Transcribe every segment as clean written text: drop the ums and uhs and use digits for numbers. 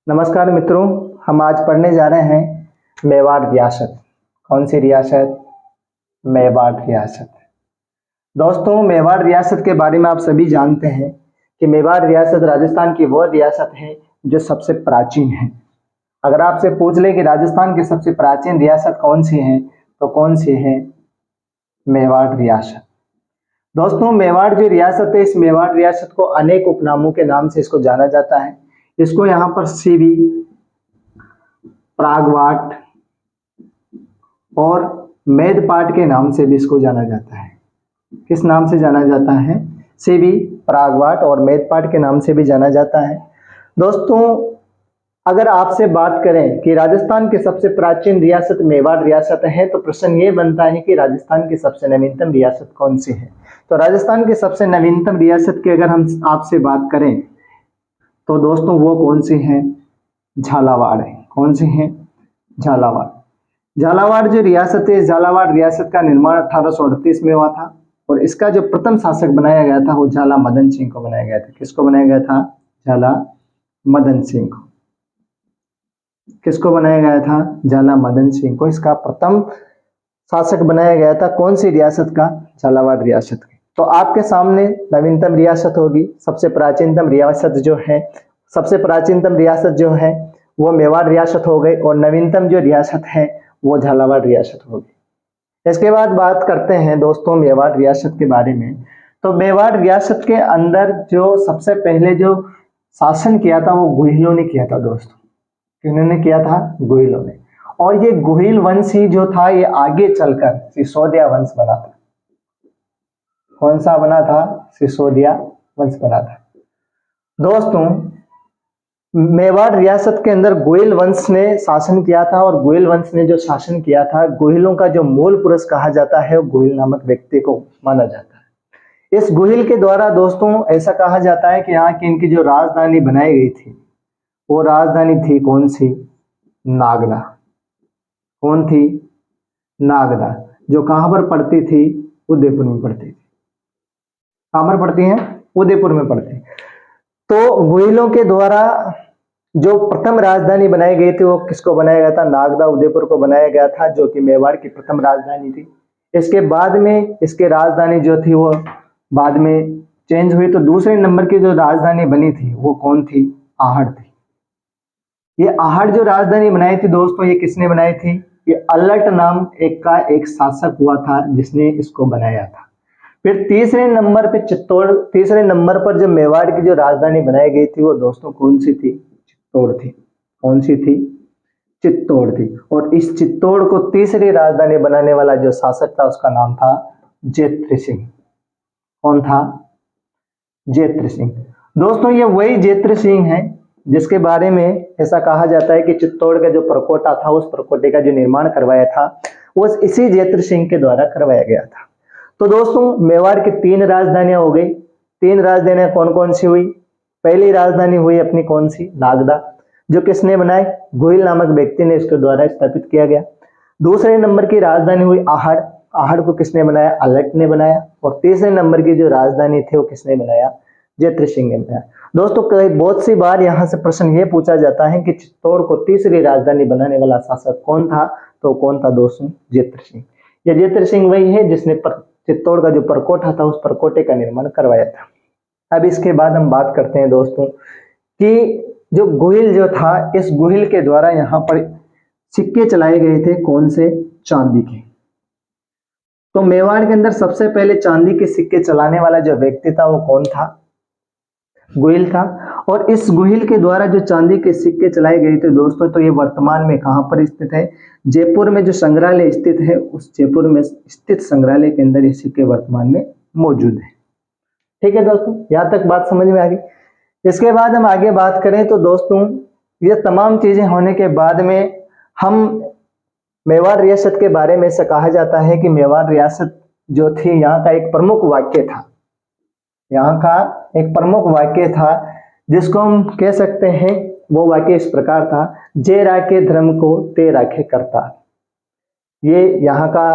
नमस्कार मित्रों, हम आज पढ़ने जा रहे हैं मेवाड़ रियासत। कौन सी रियासत? मेवाड़ रियासत। दोस्तों, मेवाड़ रियासत के बारे में आप सभी जानते हैं कि मेवाड़ रियासत राजस्थान की वो रियासत है जो सबसे प्राचीन है। अगर आपसे पूछ ले कि राजस्थान की सबसे प्राचीन रियासत कौन सी है तो कौन सी है? मेवाड़ रियासत। दोस्तों, मेवाड़ जो रियासत है, इस मेवाड़ रियासत को अनेक उपनामों के नाम से इसको जाना जाता है। इसको यहाँ पर सीबी, प्रागवाट और मेदपाट के नाम से भी इसको जाना जाता है। किस नाम से जाना जाता है? सीबी, प्रागवाट और मेदपाट के नाम से भी जाना जाता है। दोस्तों, अगर आपसे बात करें कि राजस्थान की सबसे प्राचीन रियासत मेवाड़ रियासत है तो प्रश्न ये बनता है कि राजस्थान की सबसे नवीनतम रियासत कौन सी है? तो राजस्थान की सबसे नवीनतम रियासत की अगर हम आपसे बात करें तो दोस्तों वो कौन सी है? झालावाड़ है। कौन सी है? झालावाड़। झालावाड़ जो रियासत है, झालावाड़ रियासत का निर्माण 1838 में हुआ था और इसका जो प्रथम शासक बनाया गया था वो झाला मदन सिंह को बनाया गया था। किसको बनाया गया था? झाला मदन सिंह को। किसको बनाया गया था? झाला मदन सिंह को इसका प्रथम शासक बनाया गया था। कौन सी रियासत का? झालावाड़ रियासत की। तो आपके सामने नवीनतम रियासत होगी, सबसे प्राचीनतम रियासत जो है वो मेवाड़ रियासत हो गई और नवीनतम जो रियासत है वो झालावाड़ रियासत होगी। इसके बाद बात करते हैं दोस्तों मेवाड़ रियासत के बारे में। तो मेवाड़ रियासत के अंदर जो सबसे पहले जो शासन किया था वो गुहिलों ने किया था दोस्तों। किन्होंने किया था? गुहिलों ने। और ये गुहिल वंश ही जो था ये आगे चलकर सिसोदिया वंश बना था। कौन सा बना था? सिसोदिया वंश बना था। दोस्तों, मेवाड़ रियासत के अंदर गोयल वंश ने शासन किया था और गोयल वंश ने जो शासन किया था, गोहिलों का जो मूल पुरुष कहा जाता है वो गोहिल नामक व्यक्ति को माना जाता है। इस गोहिल के द्वारा दोस्तों ऐसा कहा जाता है कि यहाँ की इनकी जो राजधानी बनाई गई थी वो राजधानी थी कौन सी? नागदा। कौन थी? नागदा। जो कहाँ पर पड़ती थी? उदयपुर में पड़ती थी। कहाँ पर पड़ती है? उदयपुर में पड़ती है। तो गोहिलों के द्वारा जो प्रथम राजधानी बनाई गई थी वो किसको बनाया गया था? नागदा, उदयपुर को बनाया गया था, जो कि मेवाड़ की प्रथम राजधानी थी। इसके बाद में इसके राजधानी जो थी वो बाद में चेंज हुई। तो दूसरे नंबर की जो राजधानी बनी थी वो कौन थी? आहड़ थी। ये आहड़ जो राजधानी बनाई थी दोस्तों, ये किसने बनाई थी? ये अल्लट नाम एक शासक हुआ था जिसने इसको बनाया था। फिर तीसरे नंबर पे चित्तौड़, तीसरे नंबर पर जो मेवाड़ की जो राजधानी बनाई गई थी वो दोस्तों कौन सी थी? चित्तौड़ थी। कौन सी थी? चित्तौड़ थी। और इस चित्तौड़ को तीसरी राजधानी बनाने वाला जो शासक था उसका नाम था जेत्र सिंह। कौन था? जेत्र सिंह। दोस्तों, ये वही जेत्र सिंह है जिसके बारे में ऐसा कहा जाता है कि चित्तौड़ का जो परकोटा था उस परकोटे का जो निर्माण करवाया था वो इसी जेत्र सिंह के द्वारा करवाया गया था। तो दोस्तों, मेवाड़ की 3 राजधानियां हो गई। 3 राजधानियां कौन कौन सी हुई? पहली राजधानी हुई अपनी कौन सी? नागदा, जो किसने बनाई? गोहिल नामक व्यक्ति ने इसके द्वारा स्थापित किया गया। दूसरे नंबर की राजधानी हुई आहड़। आहड़ को किसने बनाया? अल्लट ने बनाया। और तीसरे नंबर की जो राजधानी थी वो किसने बनाया? जेत्र सिंह ने बनाया। दोस्तों, कई बहुत सी बार यहाँ से प्रश्न ये पूछा जाता है कि चित्तौड़ को तीसरी राजधानी बनाने वाला शासक कौन था? तो कौन था दोस्तों? जेत्र सिंह। यह जेत्र सिंह वही है जिसने चित्तौड़ का जो परकोटा था उस परकोटे का निर्माण करवाया था। अब इसके बाद हम बात करते हैं दोस्तों कि जो गोहिल जो था, इस गोहिल के द्वारा यहाँ पर सिक्के चलाए गए थे। कौन से? चांदी के। तो मेवाड़ के अंदर सबसे पहले चांदी के सिक्के चलाने वाला जो व्यक्ति था वो कौन था? गोहिल था। और इस गोहिल के द्वारा जो चांदी के सिक्के चलाए गए थे दोस्तों, तो ये वर्तमान में कहाँ पर स्थित है? जयपुर में जो संग्रहालय स्थित है उस जयपुर में स्थित संग्रहालय के अंदर ये सिक्के वर्तमान में मौजूद है। ठीक है दोस्तों, यहाँ तक बात समझ में आ गई। इसके बाद हम आगे बात करें तो दोस्तों ये तमाम चीजें होने के बाद में हम मेवाड़ रियासत के बारे में से कहा जाता है कि मेवाड़ रियासत जो थी यहाँ का एक प्रमुख वाक्य था। यहाँ का एक प्रमुख वाक्य था जिसको हम कह सकते हैं, वो वाक्य इस प्रकार था, जे राखे धर्म को ते राखे करता। ये यहाँ का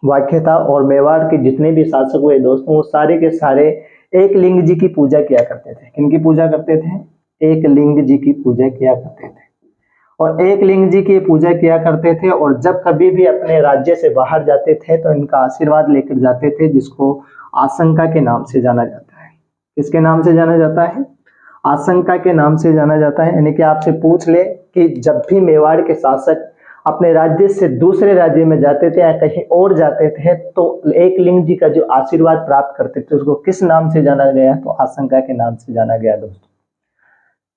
वाक्य था। और मेवाड़ के जितने भी शासक हुए दोस्तों वो सारे के सारे एक लिंग जी की पूजा किया करते थे। किनकी पूजा करते थे? एक लिंग जी की पूजा किया करते थे। और एकलिंग जी की पूजा किया करते थे, और जब कभी भी अपने राज्य से बाहर जाते थे तो इनका आशीर्वाद लेकर जाते थे, जिसको आशंका के नाम से जाना जाता है। किसके नाम से जाना जाता है? आशंका के नाम से जाना जाता है। यानी कि आपसे पूछ ले कि जब भी मेवाड़ के शासक अपने राज्य से दूसरे राज्य में जाते थे या कहीं और जाते थे तो एकलिंग जी का जो आशीर्वाद प्राप्त करते थे उसको किस नाम से जाना गया? तो आशंका के नाम से जाना गया दोस्तों।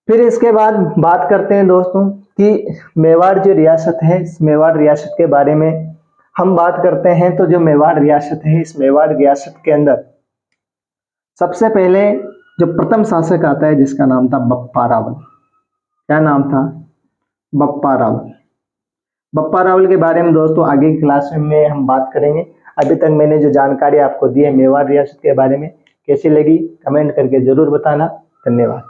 फिर इसके बाद बात करते हैं दोस्तों कि मेवाड़ जो रियासत है, इस मेवाड़ रियासत के बारे में हम बात करते हैं। तो जो मेवाड़ रियासत है, इस मेवाड़ रियासत के अंदर सबसे पहले जो प्रथम शासक आता है जिसका नाम था बप्पा रावल। क्या नाम था? बप्पा रावल। बप्पा रावल के बारे में दोस्तों आगे की क्लास में हम बात करेंगे। अभी तक मैंने जो जानकारी आपको दी है मेवाड़ रियासत के बारे में, कैसी लगी कमेंट करके जरूर बताना। धन्यवाद।